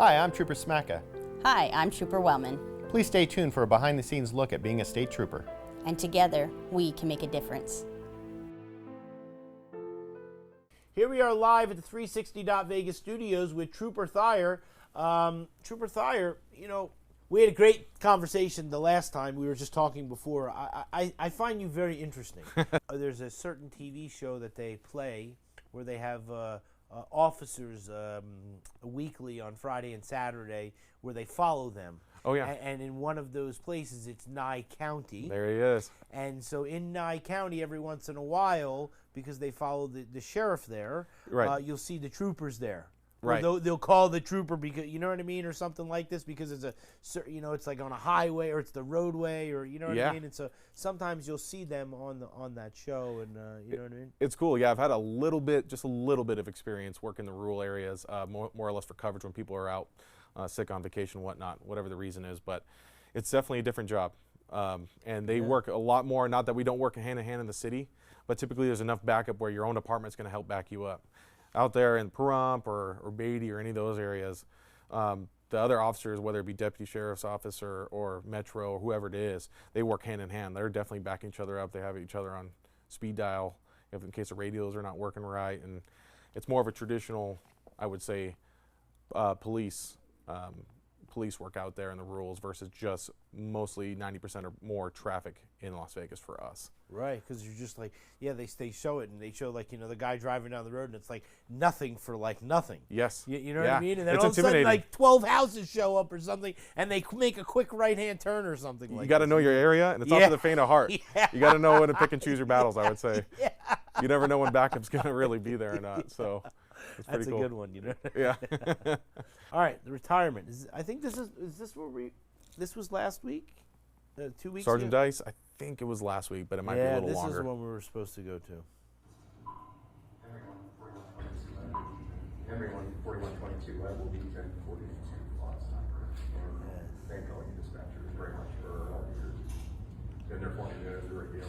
Hi, I'm Trooper Smacka. Hi, I'm Trooper Wellman, Please stay tuned for a behind-the-scenes look at being a state trooper. and together we can make a difference. Here we are live at the 360 Vegas studios with Trooper Thayer. Trooper Thayer, you know, we had a great conversation the last time. We were just talking before. I find you very interesting. There's a certain TV show that they play where they have officers weekly on Friday and Saturday where they follow them. Oh, yeah. And in one of those places, it's Nye County. There he is. And so in Nye County, every once in a while, because they follow the sheriff there, Right. you'll see the troopers there. Or Right. they'll call the trooper because, you know what I mean, or something like this, because it's it's like on a highway or it's the roadway, or you know what Yeah. I mean. And so sometimes you'll see them on that show, and you know what I mean. It's cool. Yeah, I've had just a little bit of experience working the rural areas, more or less for coverage when people are out sick on vacation, whatnot, whatever the reason is. But it's definitely a different job, and they work a lot more. Not that we don't work hand in hand in the city, but typically there's enough backup where your own department's going to help back you up. Out there in Pahrump or Beatty or any of those areas, the other officers, whether it be deputy sheriff's office or Metro or whoever it is, they work hand in hand. They're definitely backing each other up. They have each other on speed dial if in case the radios are not working right, and it's more of a traditional, I would say, police work out there in the rurals versus just mostly 90% or more traffic in Las Vegas for us. Right, because you're just like, yeah, they show it, and they show, like, you know, the guy driving down the road, and it's like nothing for like nothing. Yes. You know what Yeah. I mean? And then It's all of a sudden, intimidating. like 12 houses show up or something, and they make a quick right-hand turn or something like that. You got to know your area, and it's not Yeah. for the faint of heart. Yeah. You got to know when to pick and choose your battles, I would say. Yeah. You never know when backup's going to really be there or not, so it's pretty That's a cool. good one, you know? Yeah. All right, the retirement. I think is this where this was last week? 2 weeks Sergeant ago? Dice, I think it was last week, but it might be a Yeah, little this longer. is the one we were supposed to go to. Henry 4122, I will be 1042 lots. And thank all you dispatchers very much for all your years. Been there for me, it's a great deal.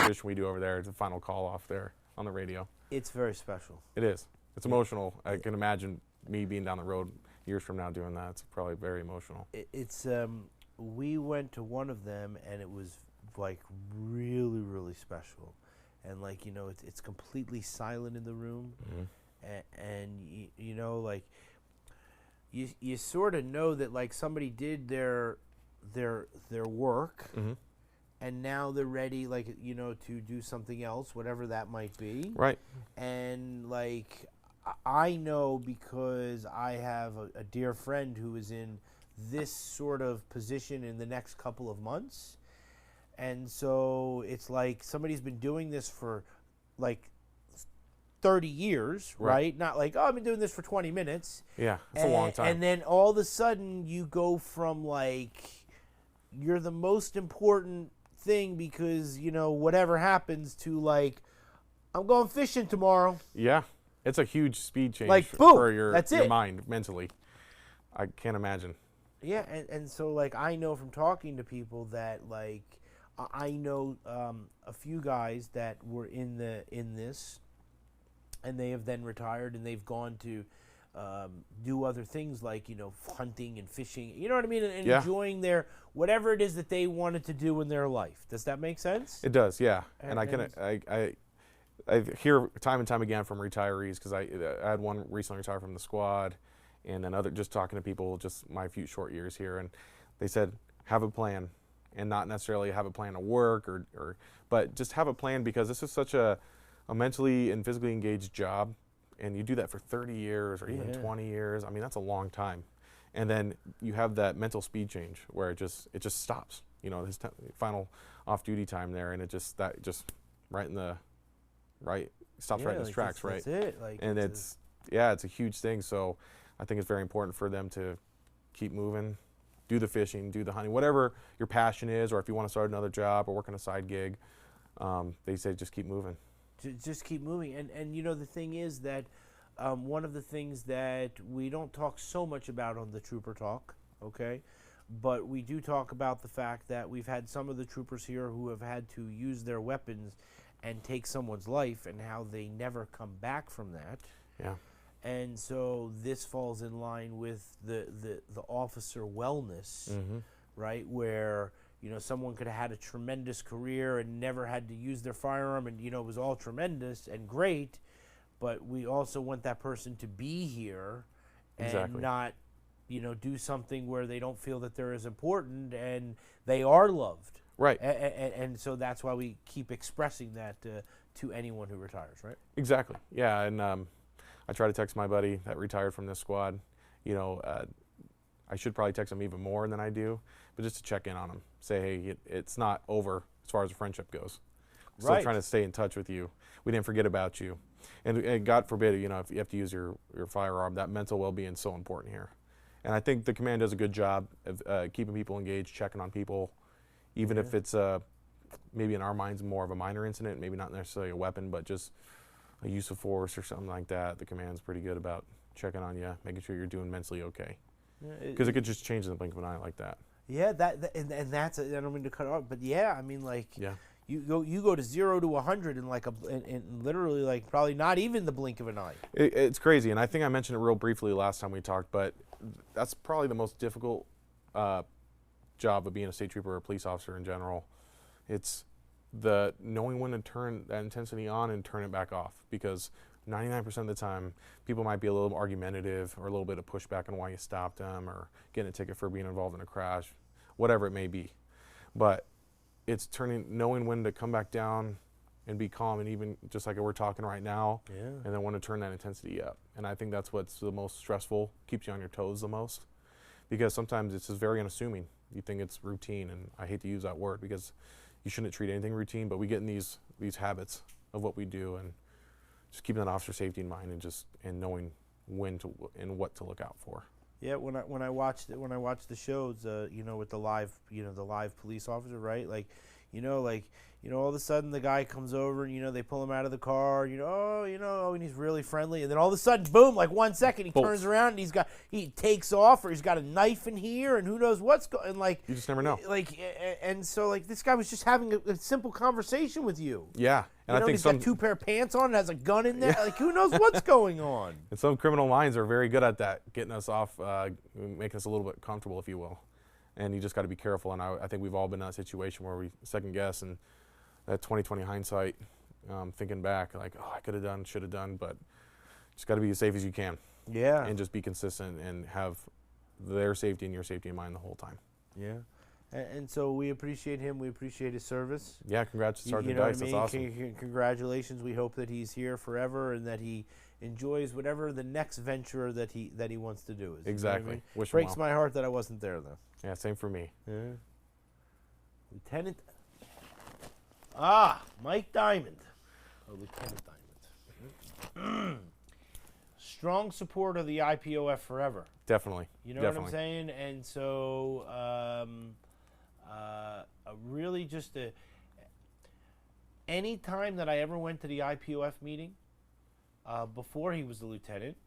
Tradition we do over there. It's a final call off there on the radio. It's very special. It is. It's emotional. I can imagine me being down the road years from now doing that. It's probably very emotional. It's we went to one of them, and it was like really, really special, and like, you know, it's completely silent in the room, and you know, like you sort of know that like somebody did their work, and now they're ready, like, you know, to do something else, whatever that might be. Right. And like I know, because I have a dear friend who is in this sort of position in the next couple of months, and so it's like somebody's been doing this for like 30 years, right? Not like, oh, I've been doing this for 20 minutes. Yeah, it's a long time. And then all of a sudden you go from like, you're the most important thing because, you know, whatever happens, to like, I'm going fishing tomorrow. Yeah, it's a huge speed change Like, boom, for your that's it. mind mentally. I can't imagine. Yeah, and so like I know from talking to people that like I know a few guys that were in this, and they have then retired, and they've gone to do other things like, you know, hunting and fishing. You know what I mean? And Yeah. enjoying their whatever it is that they wanted to do in their life. Does that make sense? It does, yeah. And- And I hear time and time again from retirees, because I had one recently retire from the squad, and then just talking to people just my few short years here, and they said, have a plan and not necessarily have a plan to work but just have a plan, because this is such a mentally and physically engaged job, and you do that for 30 years or even 20 years. I mean, that's a long time. And then you have that mental speed change where it just stops, you know, his final off-duty time there, and stops right in its tracks, right? That's it. Like, and it's a huge thing. So I think it's very important for them to keep moving, do the fishing, do the hunting, whatever your passion is, or if you want to start another job or work on a side gig, they say just keep moving. Just keep moving. And you know, the thing is that one of the things that we don't talk so much about on the Trooper Talk, okay, but we do talk about the fact that we've had some of the troopers here who have had to use their weapons and take someone's life, and how they never come back from that. Yeah. And so this falls in line with the officer wellness, right, where, you know, someone could have had a tremendous career and never had to use their firearm, and, you know, it was all tremendous and great, but we also want that person to be here and not, you know, do something where they don't feel that they're as important and they are loved. Right. And so that's why we keep expressing that to anyone who retires, right? Exactly. Yeah, and I try to text my buddy that retired from this squad. You know, I should probably text him even more than I do, but just to check in on him. Say, hey, it's not over as far as the friendship goes. Still trying to stay in touch with you. We didn't forget about you. And God forbid, you know, if you have to use your firearm, that mental well-being is so important here. And I think the command does a good job of keeping people engaged, checking on people, even if it's maybe in our minds more of a minor incident, maybe not necessarily a weapon, but just a use of force or something like that. The command's pretty good about checking on you, making sure you're doing mentally okay. Because it could just change in the blink of an eye like that. Yeah, and that's I don't mean to cut off, but yeah, I mean, like, you go to 0 to 100 in like in literally like probably not even the blink of an eye. It's crazy, and I think I mentioned it real briefly last time we talked, but that's probably the most difficult job of being a state trooper or a police officer in general. It's the knowing when to turn that intensity on and turn it back off, because 99% of the time people might be a little argumentative or a little bit of pushback on why you stopped them or getting a ticket for being involved in a crash, whatever it may be. But it's knowing when to come back down and be calm, and even just like we're talking right now, and then when to turn that intensity up. And I think that's what's the most stressful, keeps you on your toes the most, because sometimes it's just very unassuming. You think it's routine, and I hate to use that word because you shouldn't treat anything routine, but we get in these habits of what we do, and just keeping that officer safety in mind, and knowing when to and what to look out for. Yeah, when I watched the shows, you know, with the live police officer, right? Like, all of a sudden the guy comes over and, you know, they pull him out of the car, and he's really friendly, and then all of a sudden, boom, like 1 second he turns around and he takes off, or he's got a knife in here, and who knows what's going, and like, you just never know. Like, and so like this guy was just having a simple conversation with you. Yeah, and I think he's got 2 pair of pants on, and has a gun in there. Like, who knows what's going on? And some criminal minds are very good at that, getting us off, making us a little bit comfortable, if you will. And you just got to be careful. And I think we've all been in that situation where we second guess, and that 20/20 hindsight, thinking back, like, oh, I could have done, should have done, but just got to be as safe as you can. Yeah. And just be consistent and have their safety and your safety in mind the whole time. Yeah. And so we appreciate him. We appreciate his service. Yeah, congrats to Sergeant you know Dice. What I mean? That's awesome. Congratulations. We hope that he's here forever and that he enjoys whatever the next venture that he wants to do is. Exactly. You know what I mean? Wish him Breaks well. my heart that I wasn't there, though. Yeah, same for me. Yeah. Lieutenant. Mike Diamond. Oh, Lieutenant Diamond. Strong support of the IPOF forever. Definitely. You know what I'm saying? And so, really just any time that I ever went to the IPOF meeting, before he was the lieutenant,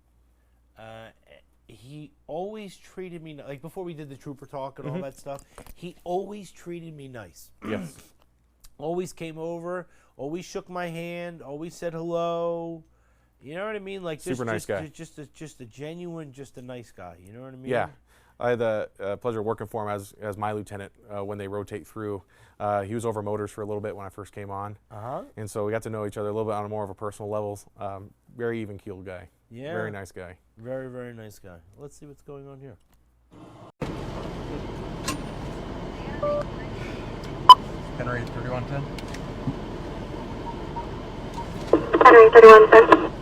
he always treated me, like before we did the trooper talk and all that stuff, he always treated me nice. Yes. Always came over, always shook my hand, always said hello. You know what I mean? Like super nice guy. Just a genuine, just a nice guy. You know what I mean? Yeah. I had the pleasure of working for him as my lieutenant when they rotate through. He was over motors for a little bit when I first came on. And so we got to know each other a little bit on a more of a personal level. Very even-keeled guy. Yeah. Very nice guy. Very, very nice guy. Let's see what's going on here. Henry 3110. Henry 3110.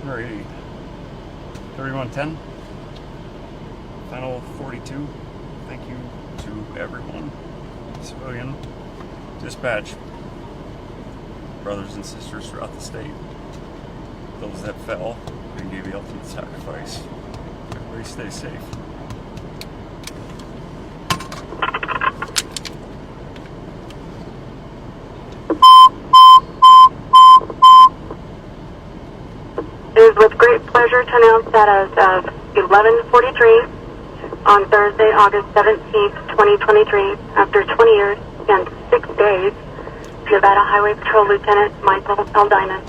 Henry 3110. Final 42. Thank you to everyone. Civilian dispatch. Brothers and sisters throughout the state. Those that fell and gave the ultimate sacrifice. Everybody stay safe. It is with great pleasure to announce that as of 11:43 on Thursday, August 17th, 2023, after 20 years and 6 days, Nevada Highway Patrol Lieutenant Michael L. Diamond,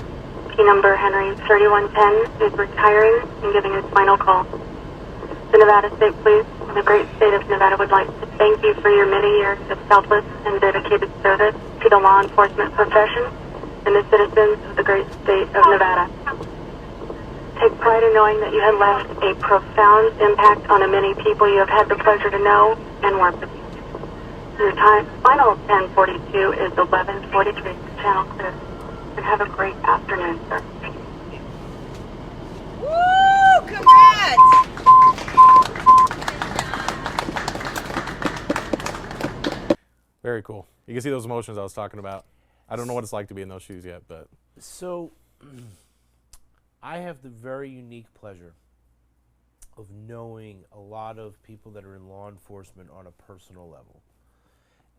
P number Henry 3110, is retiring and giving his final call. The Nevada State Police and the great state of Nevada would like to thank you for your many years of selfless and dedicated service to the law enforcement profession and the citizens of the great state of Nevada. Take pride in knowing that you have left a profound impact on the many people you have had the pleasure to know and work with. Your time, final 10:42 is 11:43. Channel clear. And have a great afternoon, sir. Woo! Congrats! Very cool. You can see those emotions I was talking about. I don't know what it's like to be in those shoes yet, but So, I have the very unique pleasure of knowing a lot of people that are in law enforcement on a personal level.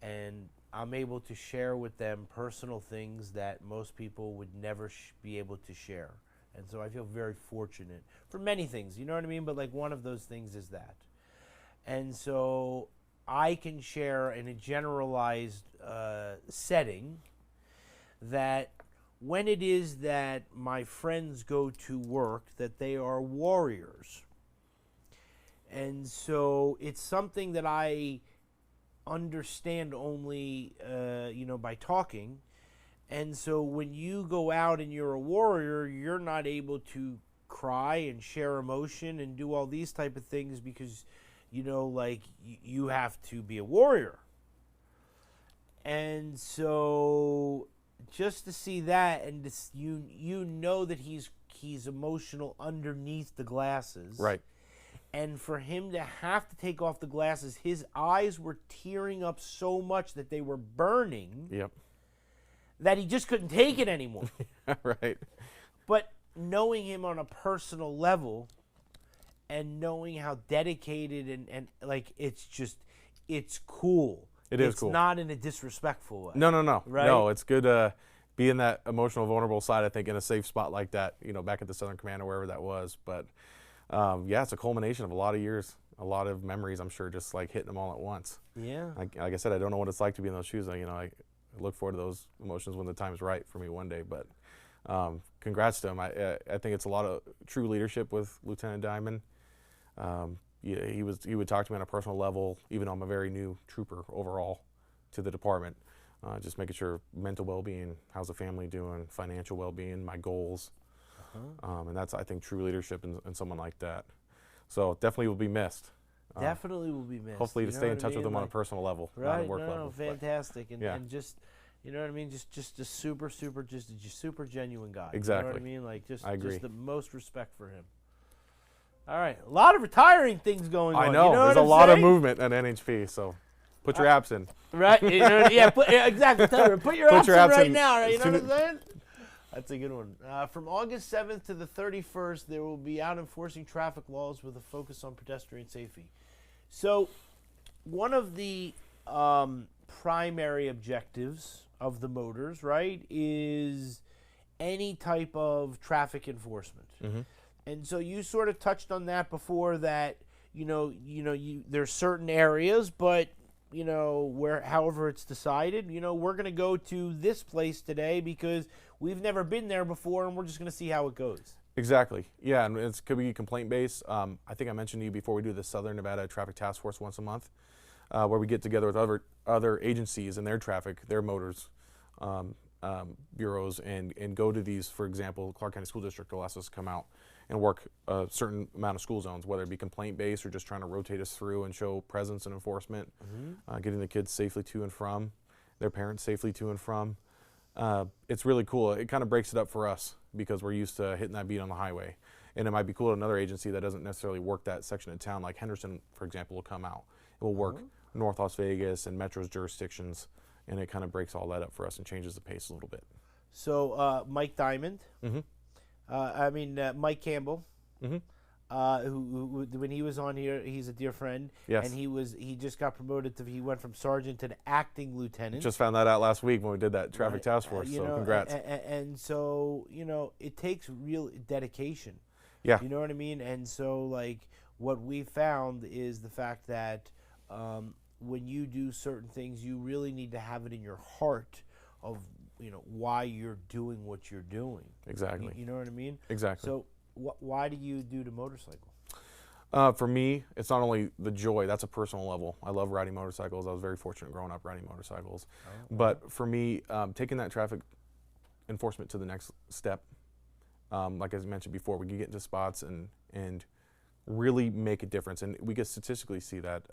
And I'm able to share with them personal things that most people would never be able to share. And so I feel very fortunate for many things, you know what I mean? But like one of those things is that. And so I can share in a generalized setting that when it is that my friends go to work, that they are warriors. And so it's something that I understand only, by talking. And so when you go out and you're a warrior, you're not able to cry and share emotion and do all these type of things because, you have to be a warrior. And so just to see that, and you know that he's emotional underneath the glasses, right. And for him to have to take off the glasses, his eyes were tearing up so much that they were burning. Yep. That he just couldn't take it anymore. Right. But knowing him on a personal level, and knowing how dedicated and it's cool. It's cool. It's not in a disrespectful way. No. Right? No, it's good to be in that emotional, vulnerable side, I think, in a safe spot like that, back at the Southern Command or wherever that was. But, it's a culmination of a lot of years, a lot of memories, I'm sure, just like hitting them all at once. Yeah. Like I said, I don't know what it's like to be in those shoes. I look forward to those emotions when the time's right for me one day. But congrats to him. I think it's a lot of true leadership with Lieutenant Diamond. He would talk to me on a personal level, even though I'm a very new trooper overall to the department. Just making sure mental well-being, how's the family doing, financial well-being, my goals. And that's, I think, true leadership in someone like that. So definitely will be missed. Definitely will be missed. Hopefully to stay in touch with him on a Like, personal level, not right? a work level. Fantastic, and just just a super genuine guy. Exactly. You know what I mean? Like just I agree. just the most respect for him. All right, a lot of retiring things going on. I know, You know there's what a I'm lot of saying? movement at NHP, so put your apps in. Right? Exactly. Tell her, put your Put apps your in apps right in now. Right? You as know soon what I'm saying? That's a good one. From August 7th to the 31st, there will be out enforcing traffic laws with a focus on pedestrian safety. So, one of the primary objectives of the motors, right, is any type of traffic enforcement. Mm-hmm. And so you sort of touched on that before, that there's certain areas, but where however it's decided, we're going to go to this place today because we've never been there before, and we're just going to see how it goes. Exactly. Yeah, and it could be complaint based. I think I mentioned to you before, we do the Southern Nevada Traffic Task Force once a month, where we get together with other agencies and their traffic, their motors bureaus, and go to these. For example, Clark County School District will ask us to come out and work a certain amount of school zones, whether it be complaint-based or just trying to rotate us through and show presence and enforcement, getting the kids safely to and from, their parents safely to and from. It's really cool. It kind of breaks it up for us because we're used to hitting that beat on the highway. And it might be cool to another agency that doesn't necessarily work that section of town, like Henderson, for example, will come out. It will work North Las Vegas and Metro's jurisdictions, and it kind of breaks all that up for us and changes the pace a little bit. So Mike Diamond, Mike Campbell, who when he was on here, he's a dear friend. Yes. And he just got promoted he went from sergeant to acting lieutenant. Just found that out last week when we did that traffic task force, so congrats. And so, it takes real dedication. Yeah. You know what I mean? And so, like, what we found is the fact that when you do certain things, you really need to have it in your heart of, why you're doing what you're doing. Exactly. You know what I mean? Exactly. So, why do you do the motorcycle? For me, it's not only the joy, that's a personal level. I love riding motorcycles. I was very fortunate growing up riding motorcycles. But for me, taking that traffic enforcement to the next step, like I mentioned before, we can get into spots and really make a difference. And we can statistically see that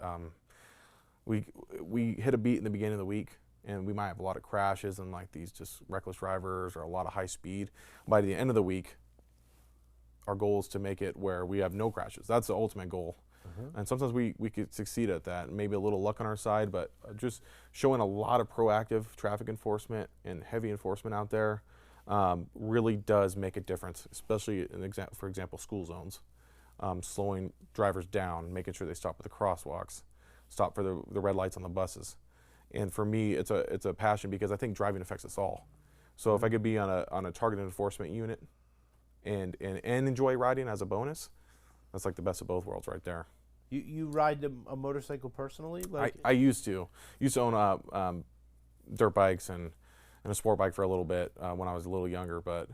we hit a beat in the beginning of the week, and we might have a lot of crashes and like these just reckless drivers or a lot of high speed. By the end of the week, our goal is to make it where we have no crashes. That's the ultimate goal. And sometimes we could succeed at that. Maybe a little luck on our side, but just showing a lot of proactive traffic enforcement and heavy enforcement out there really does make a difference, especially for example, school zones. Slowing drivers down, making sure they stop at the crosswalks, stop for the red lights on the buses. And for me, it's a passion because I think driving affects us all. So if I could be on a targeted enforcement unit and enjoy riding as a bonus, that's like the best of both worlds right there. You ride a motorcycle personally? I used to own dirt bikes and a sport bike for a little bit when I was a little younger, but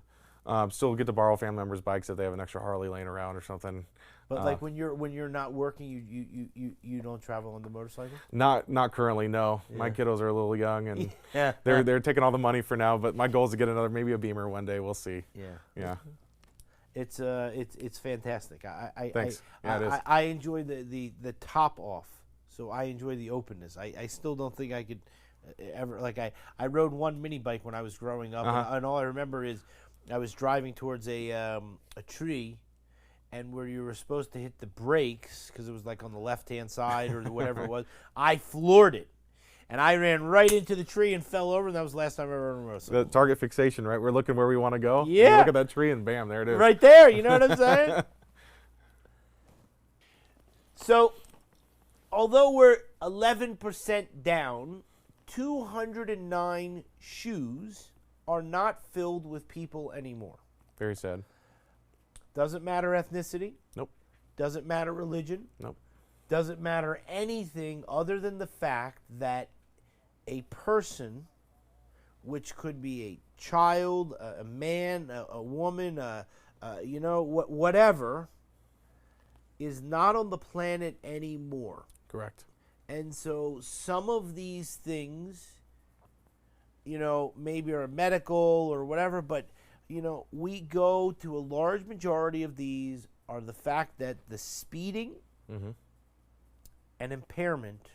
still get to borrow family members' bikes if they have an extra Harley laying around or something. But like when you're not working, you don't travel on the motorcycle? Not currently, no. Yeah. My kiddos are a little young and Yeah. they're taking all the money for now. But my goal is to get maybe a Beamer one day. We'll see. Yeah. It's fantastic. Thanks. Yeah, it is. I enjoy the top off. So I enjoy the openness. I still don't think I could ever I rode one mini bike when I was growing up, and all I remember is I was driving towards a tree, and where you were supposed to hit the brakes because it was like on the left-hand side or whatever it was, I floored it. And I ran right into the tree and fell over, and that was the last time I ever rode a motorcycle. The target fixation, right? We're looking where we want to go. Yeah. You look at that tree, and bam, there it is. Right there, you know what I'm saying? So, although we're 11% down, 209 shoes are not filled with people anymore. Very sad. Doesn't matter ethnicity. Nope. Doesn't matter religion. Nope. Doesn't matter anything other than the fact that a person, which could be a child, a man, a woman, whatever, is not on the planet anymore. Correct. And so some of these things, maybe are medical or whatever, but, we go to a large majority of these are the fact that the speeding and impairment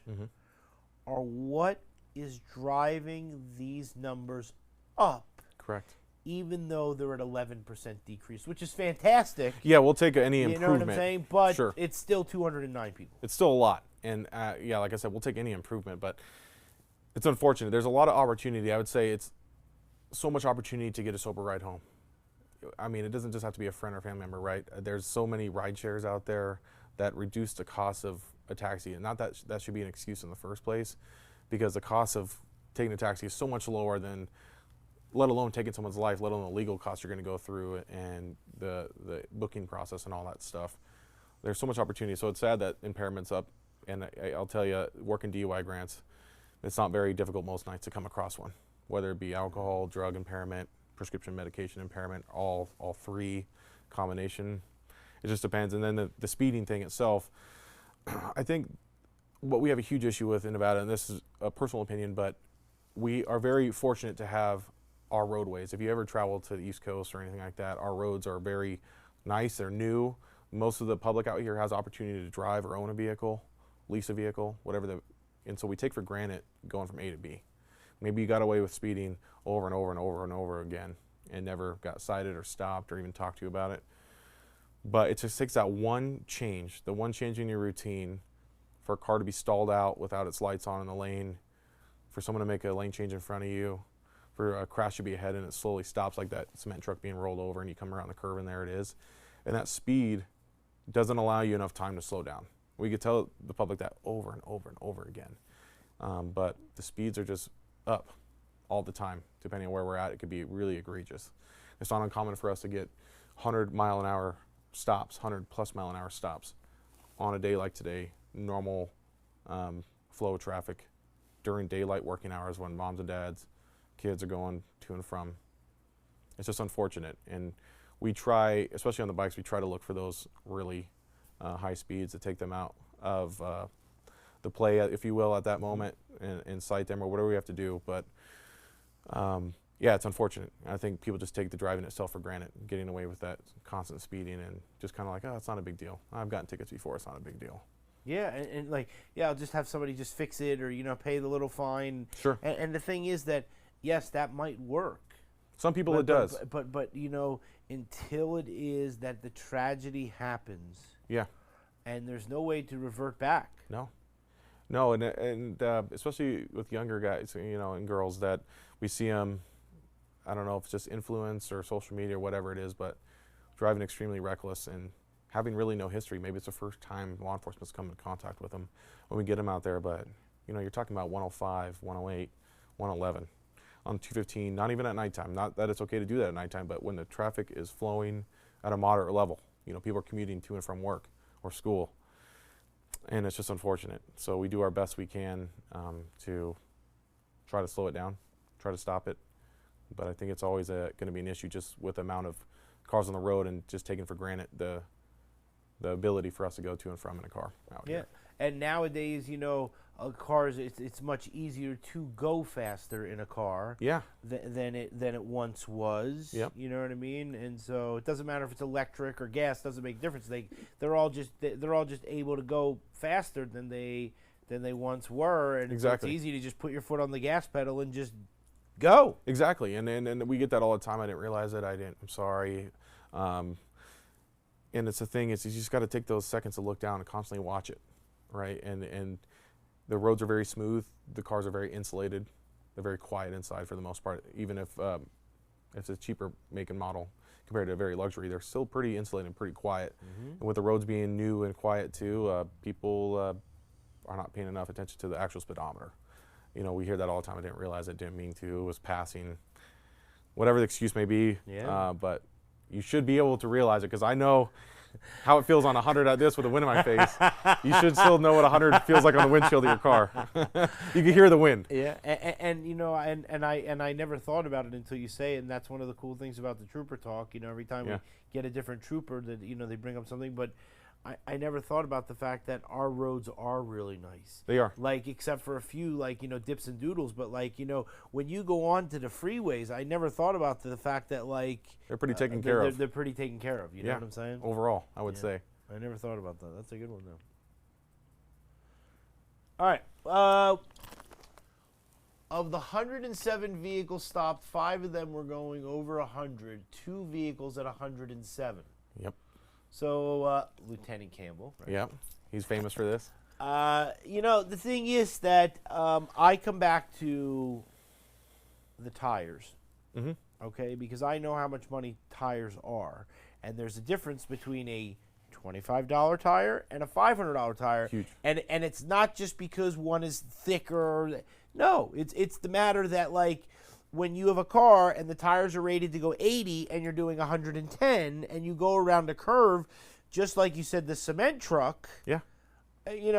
are what is driving these numbers up. Correct. Even though they're at 11% decrease, which is fantastic. Yeah, we'll take any improvement. You know what I'm saying? But sure. It's still 209 people. It's still a lot. And like I said, we'll take any improvement, but it's unfortunate. There's a lot of opportunity. I would say it's so much opportunity to get a sober ride home. I mean, it doesn't just have to be a friend or family member, right? There's so many ride shares out there that reduce the cost of a taxi. And not that that should be an excuse in the first place, because the cost of taking a taxi is so much lower than, let alone taking someone's life, let alone the legal costs you're going to go through and the booking process and all that stuff. There's so much opportunity. So it's sad that impairment's up. And I'll tell you, working DUI grants, it's not very difficult most nights to come across one, whether it be alcohol, drug impairment, prescription medication impairment, all three combination. It just depends. And then the speeding thing itself, I think what we have a huge issue with in Nevada, and this is a personal opinion, but we are very fortunate to have our roadways. If you ever travel to the East Coast or anything like that, our roads are very nice. They're new. Most of the public out here has opportunity to drive or own a vehicle, lease a vehicle, whatever. And so we take for granted going from A to B. Maybe you got away with speeding over and over and over and over again and never got cited or stopped or even talked to you about it. But it just takes that one change, the one change in your routine, for a car to be stalled out without its lights on in the lane, for someone to make a lane change in front of you, for a crash to be ahead and it slowly stops like that cement truck being rolled over and you come around the curve and there it is. And that speed doesn't allow you enough time to slow down. We could tell the public that over and over and over again. But the speeds are just up all the time. Depending on where we're at, it could be really egregious. It's not uncommon for us to get 100-mile-an-hour stops, 100-plus-mile-an-hour stops on a day like today, normal flow of traffic during daylight working hours when moms and dads, kids are going to and from. It's just unfortunate. And we try, especially on the bikes, we try to look for those really high speeds to take them out of the play, if you will, at that moment and cite them or whatever we have to do. But yeah, it's unfortunate. I think people just take the driving itself for granted, getting away with that constant speeding and just kind of like, oh, it's not a big deal. I've gotten tickets before, it's not a big deal. Yeah, and like, yeah, I'll just have somebody just fix it or, pay the little fine. Sure. And the thing is that, yes, that might work. Some people it does. But until it is that the tragedy happens. Yeah. And there's no way to revert back. No, and especially with younger guys, and girls, that we see them, I don't know if it's just influence or social media or whatever it is, but driving extremely reckless and having really no history. Maybe it's the first time law enforcement's come in contact with them when we get them out there, but you're talking about 105, 108, 111 on 215, not even at nighttime. Not that it's okay to do that at nighttime, but when the traffic is flowing at a moderate level, people are commuting to and from work or school, and it's just unfortunate. So we do our best we can to try to slow it down, try to stop it, but I think it's always going to be an issue just with the amount of cars on the road and just taking for granted the ability for us to go to and from in a car out here. And nowadays, cars, it's much easier to go faster in a car than it once was. Yep. You know what I mean? And so it doesn't matter if it's electric or gas, doesn't make a difference. They're all just able to go faster than they once were, and exactly. It's easy to just put your foot on the gas pedal and just go. Exactly. And we get that all the time. I didn't realize it. I'm sorry. And it's the thing is you just got to take those seconds to look down and constantly watch it, right? And the roads are very smooth. The cars are very insulated. They're very quiet inside for the most part. Even if it's a cheaper make and model compared to a very luxury, they're still pretty insulated and pretty quiet. Mm-hmm. And with the roads being new and quiet too, people are not paying enough attention to the actual speedometer. We hear that all the time. I didn't realize it, didn't mean to. It was passing, whatever the excuse may be. Yeah. But you should be able to realize it, because I know how it feels on 100 at this with the wind in my face. You should still know what 100 feels like on the windshield of your car. You can hear the wind. Yeah, and I never thought about it until you say it, and that's one of the cool things about the trooper talk. Every time we get a different trooper, that they bring up something, but I never thought about the fact that our roads are really nice. They are. Except for a few, dips and doodles. But, when you go on to the freeways, I never thought about the fact that, they're pretty taken care of. They're pretty taken care of. You know what I'm saying? Overall, I would say. I never thought about that. That's a good one, though. All right. Of the 107 vehicles stopped, 5 of them were going over 100. 2 vehicles at 107. Yep. So, Lieutenant Campbell. Right? Yeah, he's famous for this. The thing is that I come back to the tires, okay, because I know how much money tires are, and there's a difference between a $25 tire and a $500 tire. Huge. And it's not just because one is thicker. No, it's the matter that, when you have a car and the tires are rated to go 80 and you're doing 110 and you go around a curve, just like you said, the cement truck. Yeah. It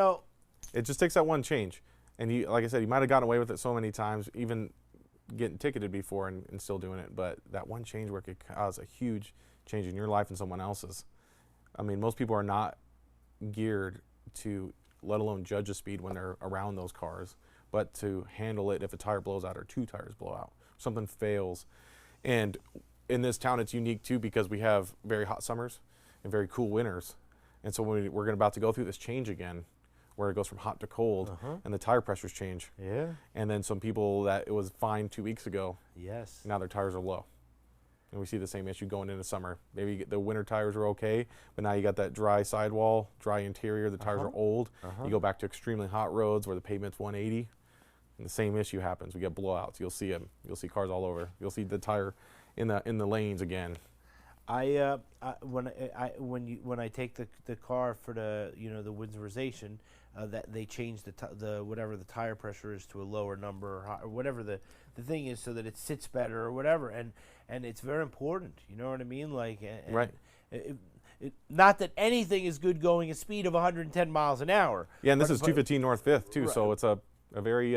just takes that one change. And like I said, you might have gotten away with it so many times, even getting ticketed before and still doing it. But that one change where it could cause a huge change in your life and someone else's. I mean, most people are not geared to, let alone judge the speed when they're around those cars, but to handle it if a tire blows out or 2 tires blow out. Something fails. And in this town, it's unique too, because we have very hot summers and very cool winters. And so when we're about to go through this change again, where it goes from hot to cold, and the tire pressures change. Yeah. And then some people that it was fine 2 weeks ago, Yes. now their tires are low. And we see the same issue going into summer. Maybe the winter tires are okay, but now you got that dry sidewall, dry interior, the tires are old. You go back to extremely hot roads where the pavement's 180, and the same issue happens. We get blowouts. You'll see them. You'll see cars all over. You'll see the tire in the lanes again. When I take the car for the the winterization, that they change the whatever the tire pressure is to a lower number or whatever the thing is, so that it sits better or whatever, and it's very important. You know what I mean? Like Right. Not that anything is good going a speed of 110 miles an hour. Yeah, and this but- is but- 215 North 5th too, so it's a very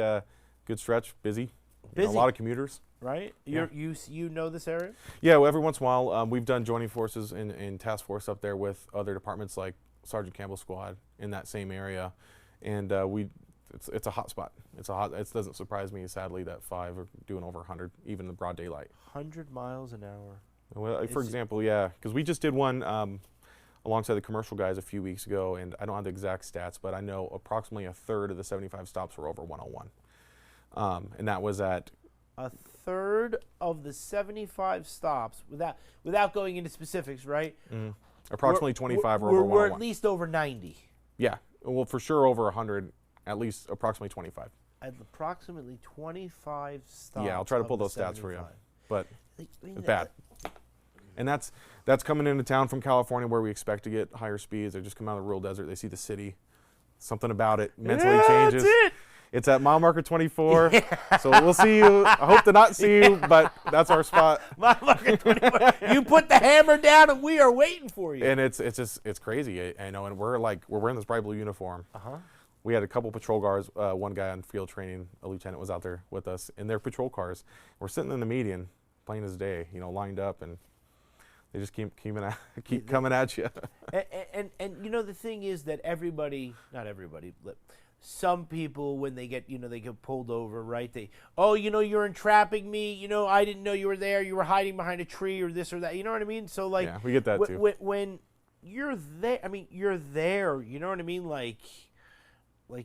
good stretch, busy. You know, a Busy. lot of commuters. Right? Yeah. You know this area? Yeah, well, every once in a while, we've done joining forces in task force up there with other departments like Sergeant Campbell Squad in that same area, and it's a hot spot. It doesn't surprise me, sadly, that 5 are doing over 100, even in the broad daylight. 100 miles an hour. Well, for Is- example, yeah, because we just did one alongside the commercial guys a few weeks ago, and I don't have the exact stats, but I know approximately a third of the 75 stops were over 101, and that was at A third of the 75 stops, without going into specifics, right? approximately 25 were we're, over we're 101. at least over 90. Yeah, well, for sure over 100, at least approximately 25. At approximately 25 stops. Yeah, I'll try to of pull the those stats for you, 75. but Like, I mean, it's bad. And that's coming into town from California, where we expect to get higher speeds. They just come out of the rural desert. They see the city. Something about it mentally changes. That's it. It's at mile marker 24. So we'll see you. I hope to not see you, but that's our spot. You put the hammer down, and we are waiting for you. And it's crazy. I know, and we're wearing this bright blue uniform. We had a couple patrol cars. One guy on field training, a lieutenant, was out there with us in their patrol cars. We're sitting in the median, plain as day, lined up, and they just keep coming at you. And the thing is that not everybody, but some people, when they get they get pulled over, right? You're entrapping me. I didn't know you were there. You were hiding behind a tree or this or that. You know what I mean? So like, Yeah, we get that too. When you're there, you're there. You know what I mean? Like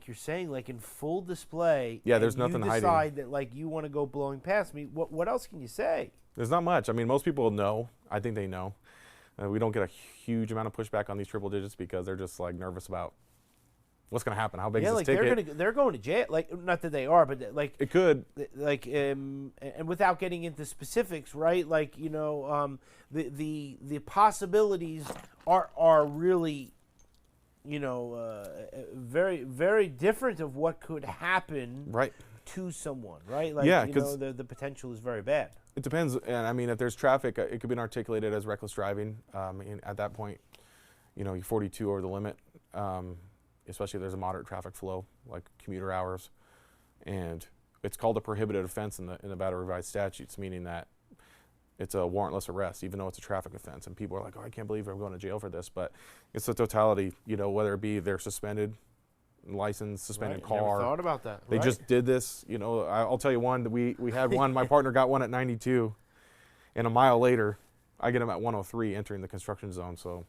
you're saying, like in full display. Yeah, there's and nothing you hiding. decide that like you want to go blowing past me. What else can you say? There's not much. I mean, most people know. I think they know. We don't get a huge amount of pushback on these triple digits because they're just like nervous about what's going to happen. How big is this ticket? they're going to jail. Like, not that they are, but like It could. like and without getting into specifics, right? Like the possibilities are really very, very different of what could happen Right. to someone, right? Like, Yeah, 'cause the potential is very bad. It depends. And I mean, if there's traffic, it could be articulated as reckless driving. And at that point, you're 42 over the limit, especially if there's a moderate traffic flow, like commuter hours. And it's called a prohibited offense in the Nevada Revised Statutes, meaning that it's a warrantless arrest, even though it's a traffic offense. And people are like, oh, I can't believe I'm going to jail for this. But it's the totality, whether it be they're suspended, license, suspended Right, car. Never thought about that. They right? just did this. I'll tell you one. We had one. My partner got one at 92, and a mile later, I get him at 103 entering the construction zone. So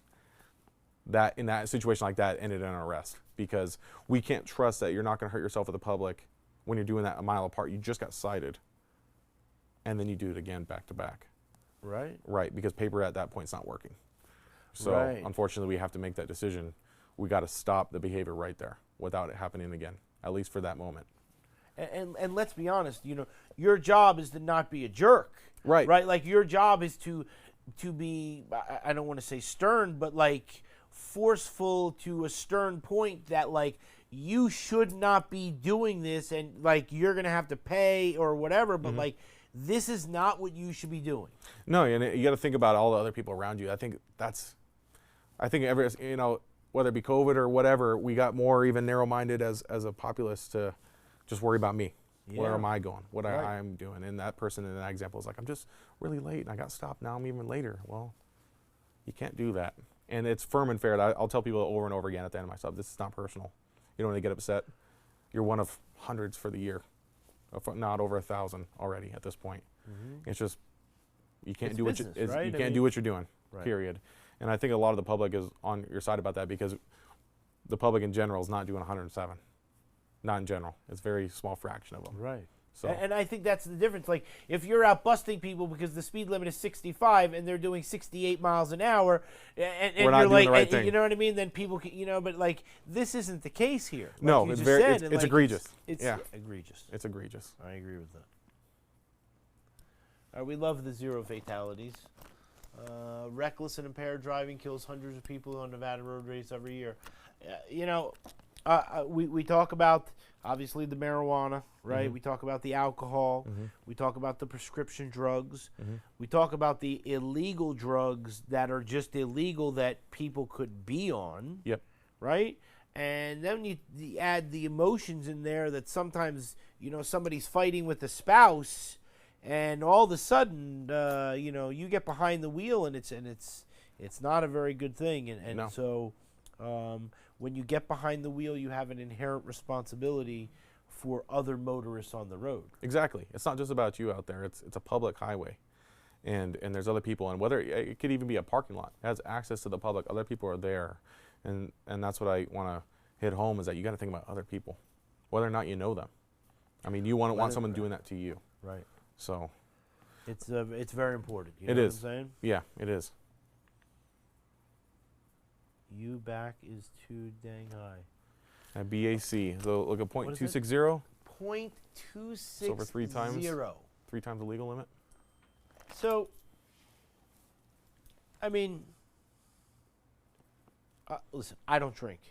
that in that situation like that ended in an arrest because we can't trust that you're not going to hurt yourself or the public when you're doing that a mile apart. You just got cited, and then you do it again back to back. right. Right, because paper at that point is not working. So Right. unfortunately, we have to make that decision. We got to stop the behavior right there without it happening again, at least for that moment. And let's be honest, your job is to not be a jerk. Right. Right? Like your job is to be I don't want to say stern, but like forceful to a stern point that like you should not be doing this and like you're going to have to pay or whatever, but like this is not what you should be doing. No, and you got to think about all the other people around you. I think every whether it be COVID or whatever, we got more even narrow-minded as a populace to just worry about me. Where Yeah. am I going? What Right. I'm doing? And that person in that example is like, I'm just really late and I got stopped. Now I'm even later. Well, you can't do that. And it's firm and fair. I'll tell people over and over again at the end of my stuff, this is not personal. When they get upset, you're one of hundreds for the year, not over 1,000 already at this point. It's just you can't It's do business, right? you I can't do mean- what you're doing. Right. Period. And I think a lot of the public is on your side about that because the public in general is not doing 107. Not in general. It's a very small fraction of them. Right. So And I think that's the difference. Like, if you're out busting people because the speed limit is 65 and they're doing 68 miles an hour, and We're not you're doing like, the right thing. you know what I mean? Then people can, but like, this isn't the case here. Like No, you it's just very- said, it's- and, it's like, egregious. It's Yeah. egregious. it's egregious. I agree with that. We love the 0 fatalities. Reckless and impaired driving kills hundreds of people on Nevada road race every year. We talk about, obviously, the marijuana, right? Mm-hmm. We talk about the alcohol. We talk about the prescription drugs. We talk about the illegal drugs that are just illegal that people could be on, Yep. right? And then you add the emotions in there that sometimes, somebody's fighting with a spouse, and all of a sudden, you get behind the wheel, and it's not a very good thing. And No. so when you get behind the wheel, you have an inherent responsibility for other motorists on the road. Exactly. It's not just about you out there. It's a public highway, and there's other people, and whether it could even be a parking lot, it has access to the public. Other people are there, and that's what I want to hit home is that you got to think about other people, whether or not you know them. I mean, you want someone doing that to you. Right. So It's very important. You It know is. what I'm saying? yeah, it is. You back is too dang high. At BAC, so look at What is it? .260, 0.260. over 3 times. 3 times the legal limit. So, I mean, listen, I don't drink.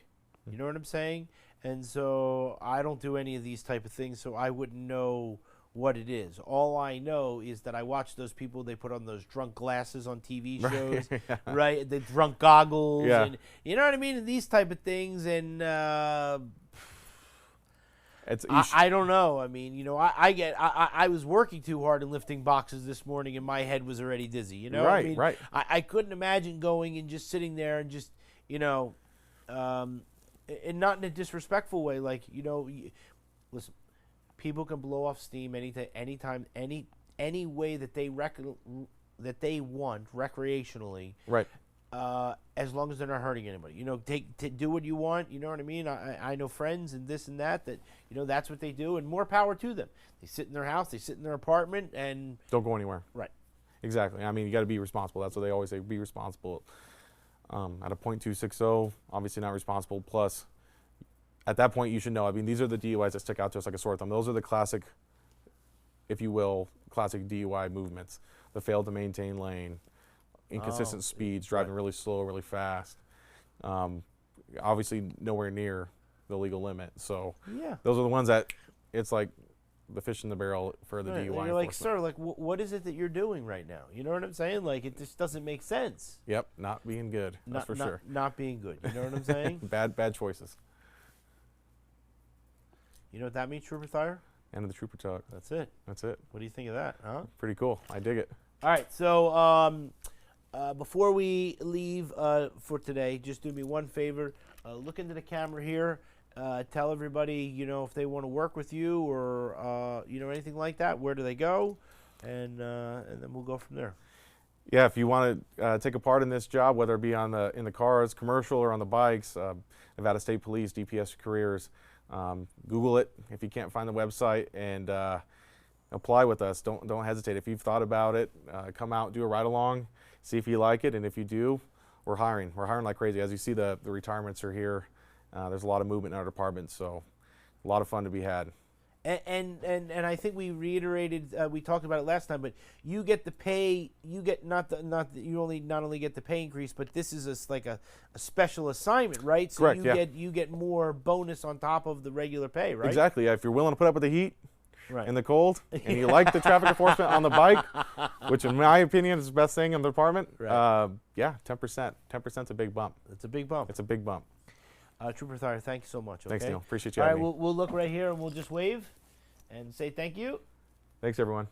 You know what I'm saying? And so I don't do any of these type of things, so I wouldn't know what it is. All I know is that I watch those people, they put on those drunk glasses on TV shows, right? The drunk goggles, Yeah. and you know what I mean? And these type of things, and It's I don't know. I mean, I was working too hard and lifting boxes this morning, and my head was already dizzy. You know, Right, I mean, right. I couldn't imagine going and just sitting there and just, and not in a disrespectful way. Like, listen, people can blow off steam anytime, any way that they want recreationally. right. As long as they're not hurting anybody, do what you want. You know what I mean? I know friends and this and that that's what they do, and more power to them. They sit in their house, they sit in their apartment, and Don't go anywhere. right. Exactly. I mean, you got to be responsible. That's what they always say. Be responsible. At a .260, obviously not responsible. Plus, at that point, you should know. I mean, these are the DUIs that stick out to us like a sore thumb. Those are the classic, if you will, classic DUI movements. The failed to maintain lane, inconsistent speeds, driving really slow, really fast. Obviously, nowhere near the legal limit. So, Yeah. those are the ones that it's like the fish in the barrel for the Right. DUI. And you're like, enforcement. sir, like, what is it that you're doing right now? You know what I'm saying? Like, it just doesn't make sense. Yep, not being good. That's for sure. Not being good. You know what I'm saying? Bad choices. You know what that means, Trooper Thayer? End of the trooper talk. That's it. That's it. What do you think of that, huh? Pretty cool. I dig it. All right, so before we leave for today, just do me one favor. Look into the camera here. Tell everybody, if they want to work with you or, anything like that, where do they go? And then we'll go from there. Yeah, if you want to take a part in this job, whether it be in the cars, commercial, or on the bikes, Nevada State Police, DPS Careers, Google it if you can't find the website, and apply with us. Don't hesitate. If you've thought about it, come out, do a ride along, see if you like it, and if you do, we're hiring. We're hiring like crazy. As you see, the retirements are here. There's a lot of movement in our department, so a lot of fun to be had. And I think we reiterated, we talked about it last time, but you get the pay. You get not only get the pay increase, but this is like a special assignment, right? So Correct, you get more bonus on top of the regular pay, right? Exactly. Yeah, if you're willing to put up with the heat Right. and the cold, and you like the traffic enforcement on the bike, which in my opinion is the best thing in the department, Right. yeah, 10%. 10%'s a big bump. It's a big bump. It's a big bump. Trooper Thayer, thank you so much. Thanks, okay? Neil. Appreciate you All right, having me. we'll look right here and we'll just wave and say thank you. Thanks, everyone.